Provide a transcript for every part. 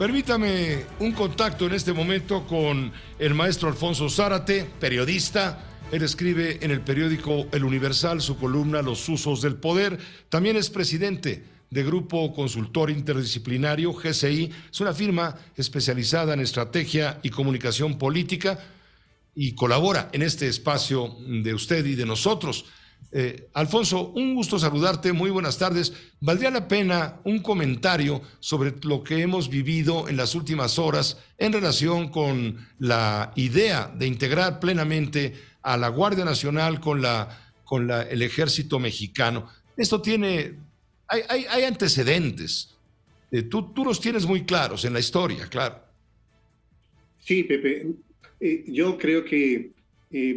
Permítame un contacto en este momento con el maestro Alfonso Zárate, periodista. Él escribe en el periódico El Universal su columna Los usos del poder. También es presidente de Grupo Consultor Interdisciplinario, GCI. Es una firma especializada en estrategia y comunicación política y colabora en este espacio de usted y de nosotros. Alfonso, un gusto saludarte, muy buenas tardes. ¿Valdría la pena un comentario sobre lo que hemos vivido en las últimas horas en relación con la idea de integrar plenamente a la Guardia Nacional con el Ejército Mexicano? Esto hay antecedentes. Tú los tienes muy claros en la historia, claro. Sí, Pepe. Yo creo que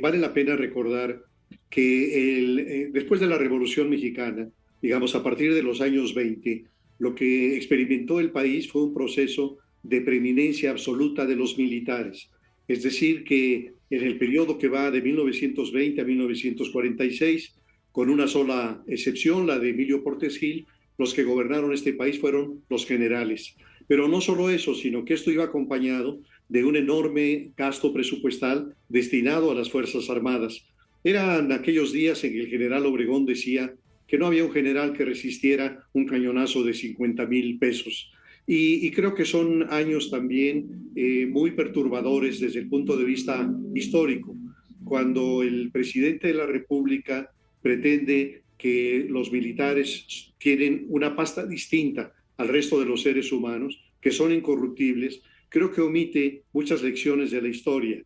vale la pena recordar que después de la Revolución Mexicana, digamos a partir de los años 20, lo que experimentó el país fue un proceso de preeminencia absoluta de los militares. Es decir, que en el periodo que va de 1920 a 1946, con una sola excepción, la de Emilio Portes Gil, los que gobernaron este país fueron los generales. Pero no solo eso, sino que esto iba acompañado de un enorme gasto presupuestal destinado a las Fuerzas Armadas. Eran aquellos días en que el general Obregón decía que no había un general que resistiera un cañonazo de 50,000 pesos. Y creo que son años también muy perturbadores desde el punto de vista histórico, cuando el presidente de la República pretende que los militares tienen una pasta distinta al resto de los seres humanos, que son incorruptibles. Creo que omite muchas lecciones de la historia.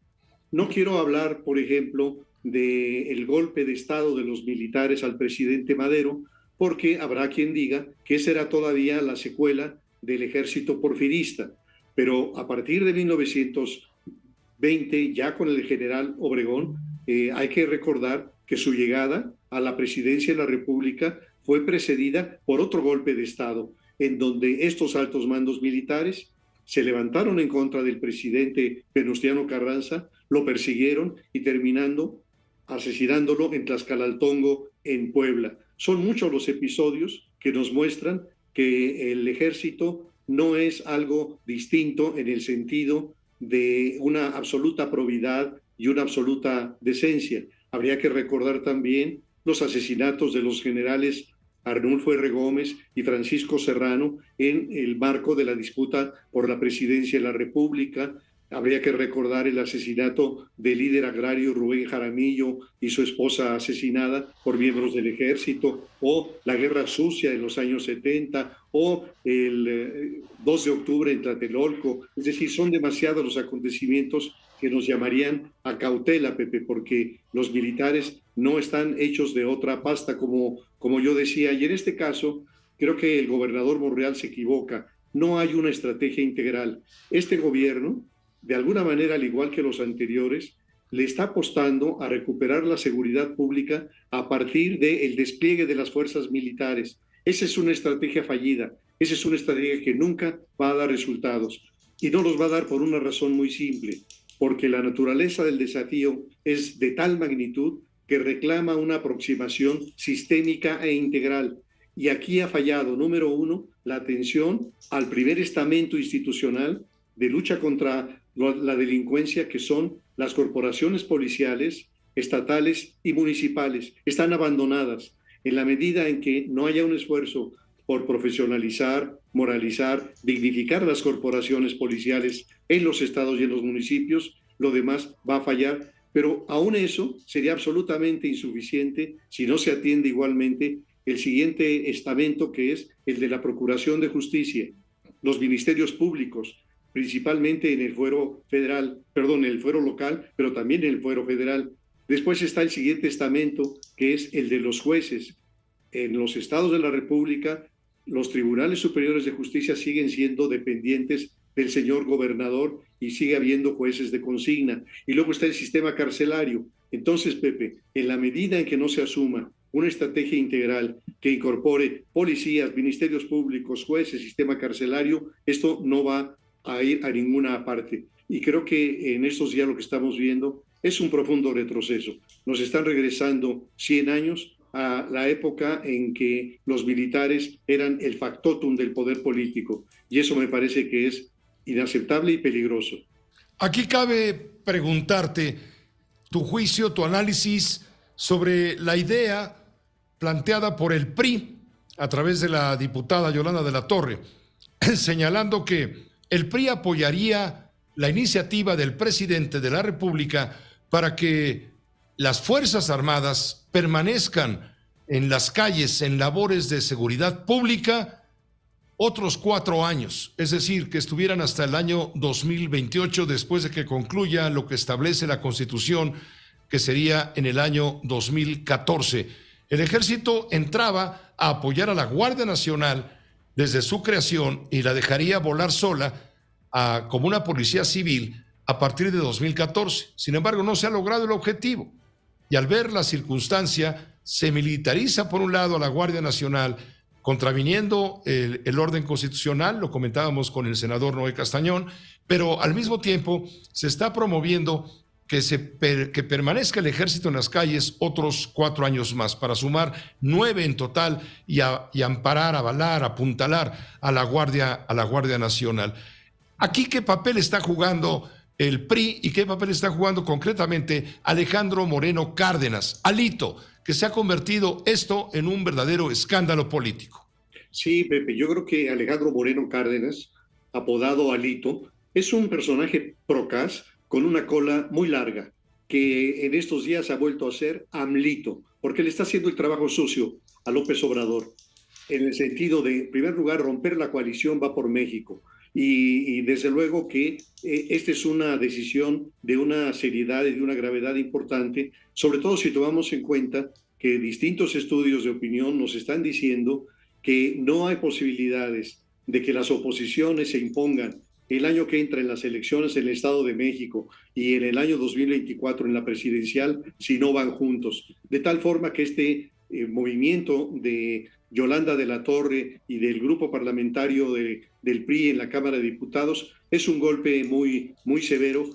No quiero hablar, por ejemplo, del golpe de Estado de los militares al presidente Madero, porque habrá quien diga que esa era todavía la secuela del ejército porfirista. Pero a partir de 1920, ya con el general Obregón, hay que recordar que su llegada a la presidencia de la República fue precedida por otro golpe de Estado, en donde estos altos mandos militares se levantaron en contra del presidente Venustiano Carranza, lo persiguieron y terminando asesinándolo en Tlaxcalaltongo, en Puebla. Son muchos los episodios que nos muestran que el ejército no es algo distinto en el sentido de una absoluta probidad y una absoluta decencia. Habría que recordar también los asesinatos de los generales Arnulfo R. Gómez y Francisco Serrano en el marco de la disputa por la presidencia de la República. Habría que recordar el asesinato del líder agrario Rubén Jaramillo y su esposa asesinada por miembros del ejército, o la guerra sucia de los años 70, o el 2 de octubre en Tlatelolco. Es decir, son demasiados los acontecimientos que nos llamarían a cautela, Pepe, porque los militares no están hechos de otra pasta, como yo decía. Y en este caso, creo que el gobernador Monreal se equivoca. No hay una estrategia integral. Este gobierno, de alguna manera, al igual que los anteriores, le está apostando a recuperar la seguridad pública a partir del despliegue de las fuerzas militares. Esa es una estrategia fallida. Esa es una estrategia que nunca va a dar resultados. Y no los va a dar por una razón muy simple, porque la naturaleza del desafío es de tal magnitud que reclama una aproximación sistémica e integral. Y aquí ha fallado, número uno, la atención al primer estamento institucional de lucha contra la delincuencia, que son las corporaciones policiales, estatales y municipales. Están abandonadas en la medida en que no haya un esfuerzo por profesionalizar, moralizar, dignificar las corporaciones policiales en los estados y en los municipios. Lo demás va a fallar, pero aún eso sería absolutamente insuficiente si no se atiende igualmente el siguiente estamento, que es el de la Procuración de Justicia, los ministerios públicos, principalmente en el fuero federal, en el fuero local, pero también en el fuero federal. Después está el siguiente estamento, que es el de los jueces. En los estados de la República, los tribunales superiores de justicia siguen siendo dependientes del señor gobernador y sigue habiendo jueces de consigna. Y luego está el sistema carcelario. Entonces, Pepe, en la medida en que no se asuma una estrategia integral que incorpore policías, ministerios públicos, jueces, sistema carcelario, esto no va a ir a ninguna parte. Y creo que en estos días lo que estamos viendo es un profundo retroceso. Nos están regresando 100 años a la época en que los militares eran el factotum del poder político. Y eso me parece que es inaceptable y peligroso. Aquí cabe preguntarte tu juicio, tu análisis sobre la idea planteada por el PRI a través de la diputada Yolanda de la Torre, señalando que el PRI apoyaría la iniciativa del presidente de la República para que las Fuerzas Armadas permanezcan en las calles en labores de seguridad pública otros 4 años, es decir, que estuvieran hasta el año 2028 después de que concluya lo que establece la Constitución, que sería en el año 2014. El Ejército entraba a apoyar a la Guardia Nacional desde su creación y la dejaría volar sola como una policía civil a partir de 2014. Sin embargo, no se ha logrado el objetivo. Y al ver la circunstancia, se militariza por un lado a la Guardia Nacional, contraviniendo el orden constitucional, lo comentábamos con el senador Noé Castañón, pero al mismo tiempo se está promoviendo que permanezca el ejército en las calles otros 4 años más, para sumar 9 en total y amparar, avalar, apuntalar a la Guardia Nacional. Aquí, ¿qué papel está jugando el PRI y qué papel está jugando concretamente Alejandro Moreno Cárdenas, Alito, que se ha convertido esto en un verdadero escándalo político? Sí, Pepe, yo creo que Alejandro Moreno Cárdenas, apodado Alito, es un personaje procaz con una cola muy larga, que en estos días ha vuelto a ser AMLito, porque le está haciendo el trabajo sucio a López Obrador, en el sentido de, en primer lugar, romper la coalición Va por México. Y desde luego que esta es una decisión de una seriedad y de una gravedad importante, sobre todo si tomamos en cuenta que distintos estudios de opinión nos están diciendo que no hay posibilidades de que las oposiciones se impongan el año que entra en las elecciones en el Estado de México y en el año 2024 en la presidencial si no van juntos. De tal forma que este movimiento de Yolanda de la Torre y del grupo parlamentario del PRI en la Cámara de Diputados es un golpe muy, muy severo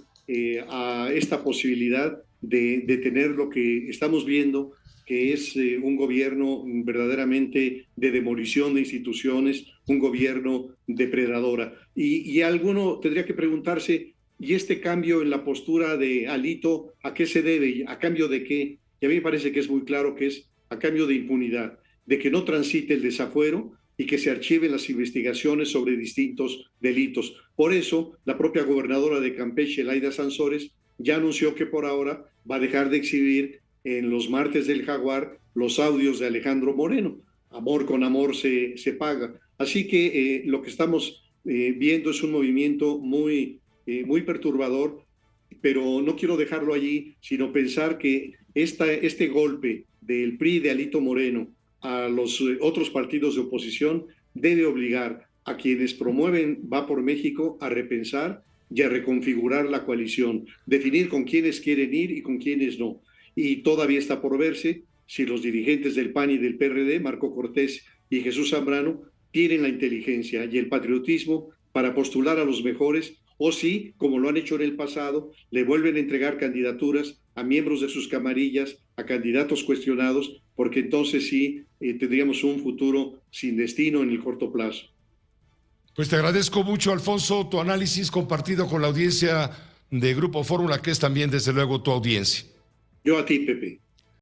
a esta posibilidad de tener lo que estamos viendo, que es un gobierno verdaderamente de demolición de instituciones, un gobierno depredadora. Y alguno tendría que preguntarse, ¿y este cambio en la postura de Alito a qué se debe? ¿A cambio de qué? Y a mí me parece que es muy claro que es a cambio de impunidad, de que no transite el desafuero y que se archiven las investigaciones sobre distintos delitos. Por eso, la propia gobernadora de Campeche, Laida Sansores, ya anunció que por ahora va a dejar de exhibir en los martes del Jaguar los audios de Alejandro Moreno. Amor con amor se paga. Así que lo que estamos viendo es un movimiento muy perturbador, pero no quiero dejarlo allí, sino pensar que este golpe del PRI de Alito Moreno a los otros partidos de oposición debe obligar a quienes promueven Va por México a repensar y a reconfigurar la coalición, definir con quiénes quieren ir y con quiénes no. Y todavía está por verse si los dirigentes del PAN y del PRD, Marco Cortés y Jesús Zambrano, tienen la inteligencia y el patriotismo para postular a los mejores, o si, como lo han hecho en el pasado, le vuelven a entregar candidaturas a miembros de sus camarillas, a candidatos cuestionados, porque entonces sí tendríamos un futuro sin destino en el corto plazo. Pues te agradezco mucho, Alfonso, tu análisis compartido con la audiencia de Grupo Fórmula, que es también, desde luego, tu audiencia. Yo a ti, Pepe.